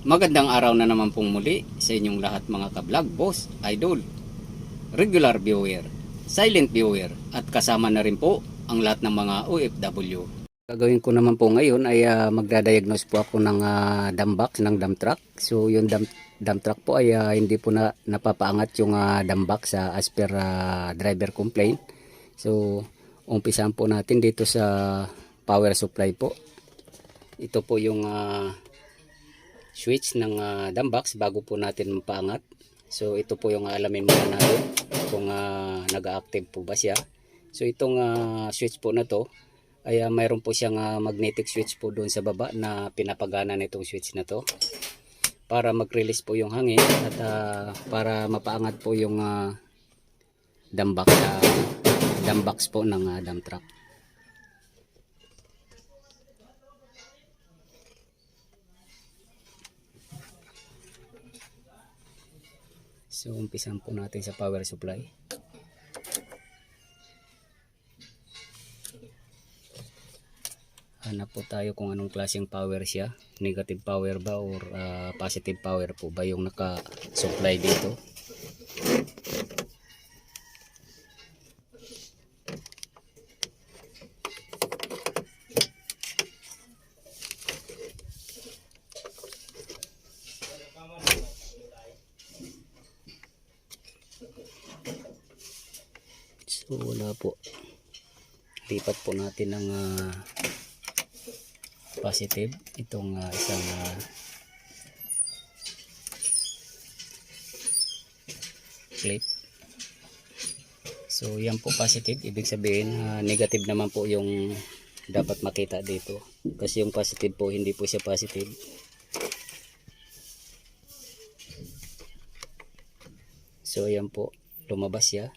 Magandang araw na naman pong muli sa inyong lahat mga ka-vlog, boss, idol, regular viewer, silent viewer at kasama na rin po ang lahat ng mga OFW. Gagawin ko naman po ngayon ay magdadiagnose po ako ng dump box ng dump truck. So yung dump truck po ay hindi po na napapaangat yung dump box as per driver complaint. So umpisahan po natin dito sa power supply po. Ito po yung switch ng dump box bago po natin mapaangat. So ito po yung alamin muna natin kung nag-active po ba siya. So itong switch po na to ay mayroon po siyang magnetic switch po doon sa baba na pinapagana nitong switch na to para mag-release po yung hangin at para mapaangat po yung dump box po ng dump truck. So umpisan po natin sa power supply. Hanap po tayo kung anong klaseng power siya, negative power ba or positive power po ba yung naka-supply dito. So wala po, lipat po natin ng positive itong isang clip. So yan po positive, ibig sabihin negative naman po yung dapat makita dito kasi yung positive po hindi po siya positive. So yan po, lumabas siya.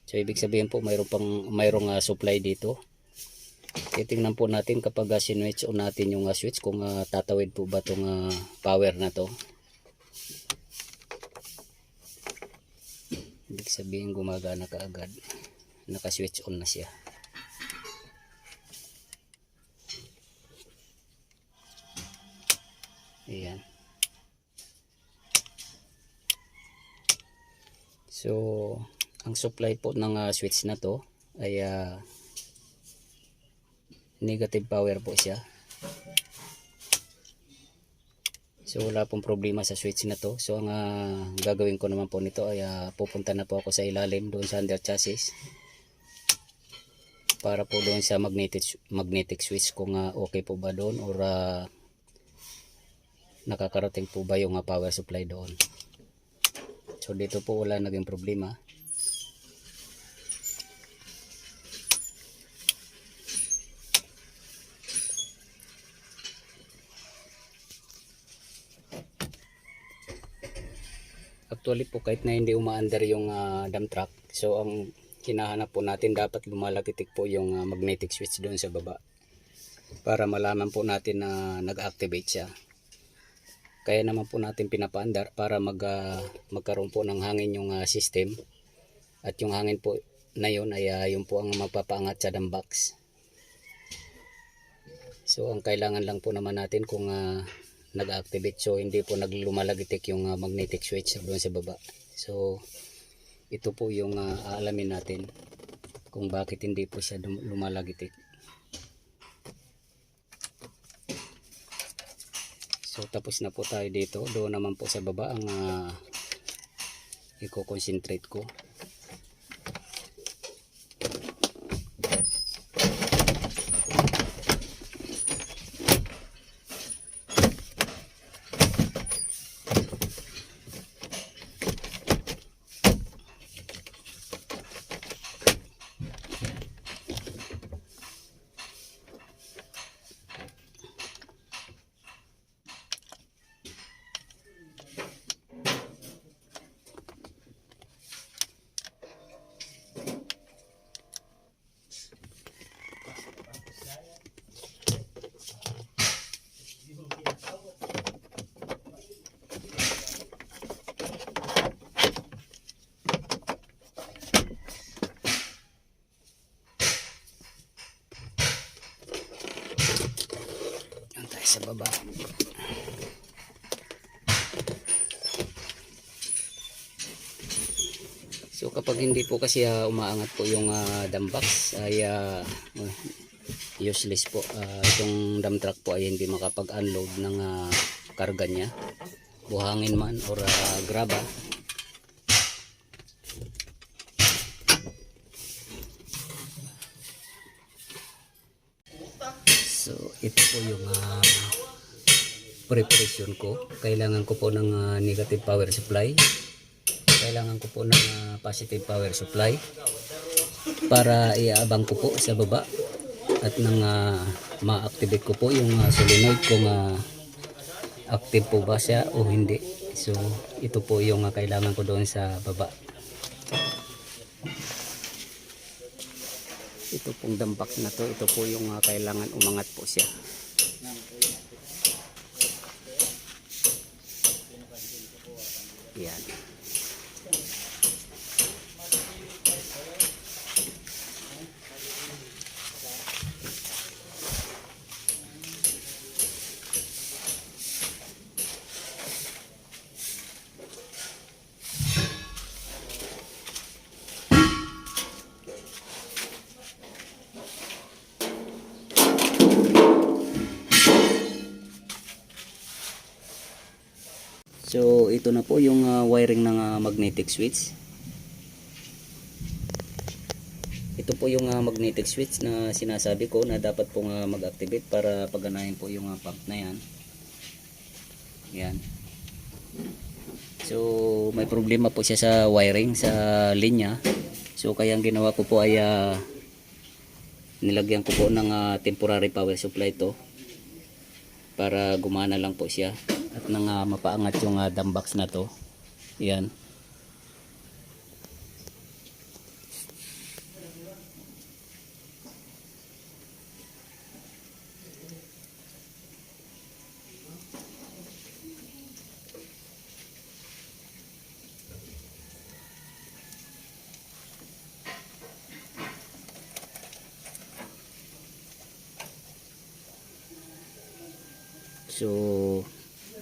So ibig sabihin po mayroong supply dito. Titingnan po natin kapag sinwitch on natin yung switch kung tatawid po ba itong power na to. Ibig sabihin gumagana kaagad, naka-switch on na siya. Ayan. So ang supply po ng switch na to ay negative power po siya. So wala pong problema sa switch na to. So ang gagawin ko naman po nito ay pupunta na po ako sa ilalim doon sa under chassis para po doon sa magnetic switch kung okay po ba doon or nakakarating po ba yung power supply doon. So dito po wala naging problema. Actually po kahit na hindi umaandar yung dump truck, so ang hinahanap po natin dapat lumalagitik po yung magnetic switch doon sa baba para malaman po natin na nag-activate siya. Kaya naman po natin pinapaandar para magkaroon po ng hangin yung system at yung hangin po na yun ay yun po ang magpapaangat sa dump box. So ang kailangan lang po naman natin kung nag-activate, so hindi po naglumalagitik yung magnetic switch doon sa baba. So ito po yung aalamin natin kung bakit hindi po siya lumalagitik. So tapos na po tayo dito. Doon naman po sa baba ang i-concentrate ko. sa baba. kapag hindi po kasi umaangat po yung dumbox ay useless po. Itong dump truck po ay hindi makapag-unload ng karga niya, buhangin man or graba. So ito po yung preparation ko. Kailangan ko po ng negative power supply, kailangan ko po ng positive power supply para iaabang ko po sa baba at nang ma-activate ko po yung solenoid kung active po ba siya o hindi. So ito po yung kailangan ko doon sa baba. Ito pong dumbox na to, ito po yung kailangan umangat po siya. Yan. So ito na po yung wiring ng magnetic switch. Ito po yung magnetic switch na sinasabi ko na dapat pong mag-activate para paganahin po yung pump na yan. Yan. So may problema po siya sa wiring, sa linya. So kaya ang ginawa ko po ay nilagyan ko po ng temporary power supply to para gumana lang po siya at nang mapaangat yung dumbox na to. Yan. So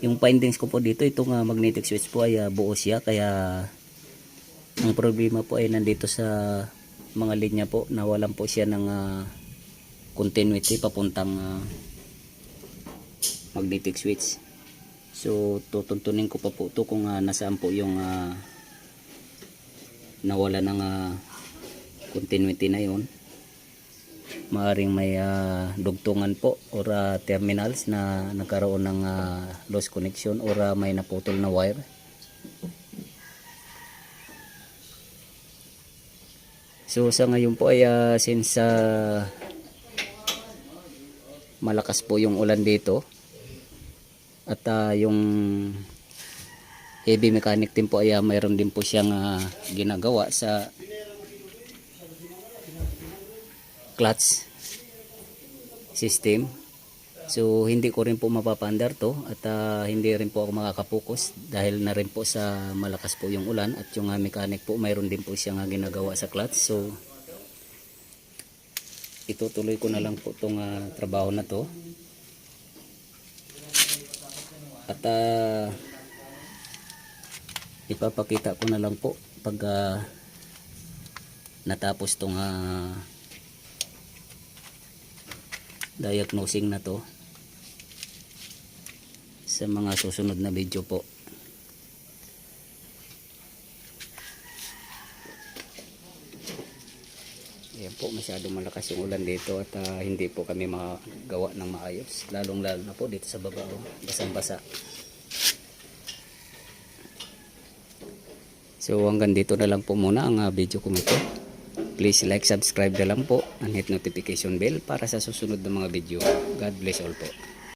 yung findings ko po dito, itong magnetic switch po ay buo siya, kaya ang problema po ay nandito sa mga linya po, nawalan po siya ng continuity papuntang magnetic switch. So tutuntunin ko pa po ito kung nasaan po yung nawala ng continuity na yon. Maaring may dugtungan po or terminals na nagkaroon ng lost connection or may naputol na wire. So sa ngayon po ay since malakas po yung ulan dito at yung heavy mechanic din po ay mayroon din po siyang ginagawa sa clutch system. So hindi ko rin po mapapandar to at hindi rin po ako makakapokus dahil na rin po sa malakas po yung ulan at yung mechanic po mayroon din po siyang ginagawa sa clutch. So itutuloy ko na lang po itong trabaho na to at ipapakita ko na lang po pag natapos itong diagnosing na to sa mga susunod na video po. Ayan po, masyadong malakas yung ulan dito at hindi po kami magawa ng maayos, lalong lalo na po dito sa baba, basang basa. So hanggang dito na lang po muna ang video ko ito. Please like, subscribe na lang po and hit notification bell para sa susunod na mga video. God bless all po.